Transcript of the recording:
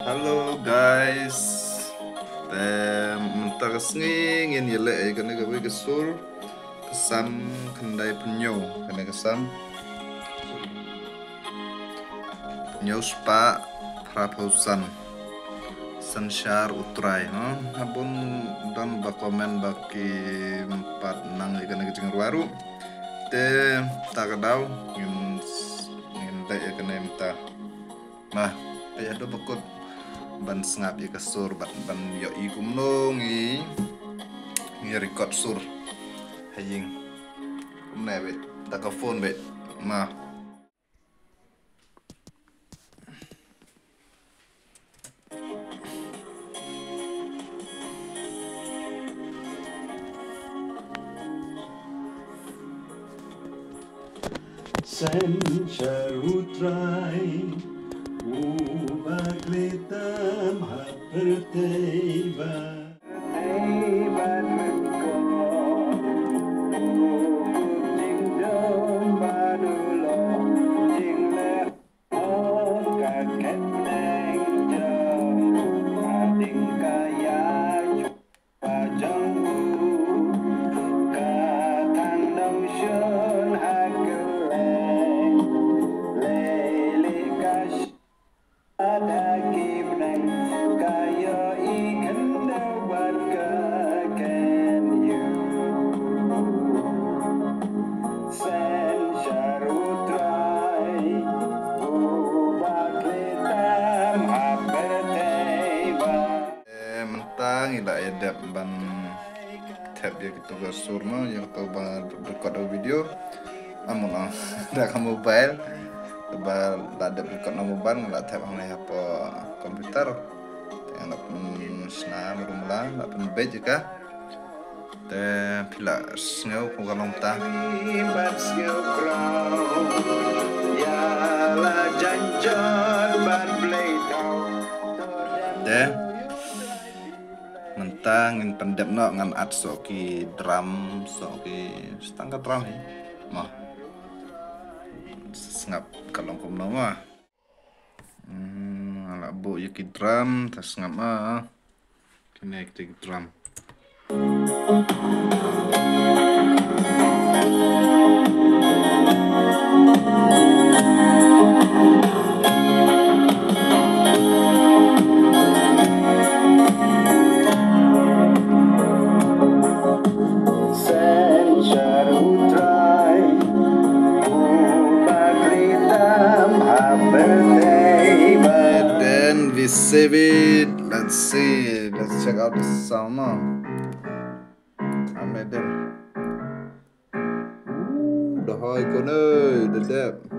Halo guys, mentang ngin yele kena gawe kesur kesam kendai penyo kena kesam penyo spa praposan sanshar utrai abun dan bakomen baki empat nang kena kecing waru te tak kadau ngin dai kena emta nah ya do bakut ban sengap ya kesur ban yo i kumnong i record sur haying kumne bet tak phone bet ma Sanshar utrai ubah letam haperteiba mentang ila edep ban tab ya gitu gasur no yang tau ban record video amun dah ke mobile tebal ada record no mobile nggak tab hanya apa komputer yang nak senam rumah nak pun bed juga te pila snow kalau ta te mentang in pendep no ngan at soki drum soki setangga drum mah sengap kalau kumno mah ala bu yaki drum tas ngap mah kini yaki drum we save it. Let's see. Let's check out the sound now. I made them. The high corner, the depth.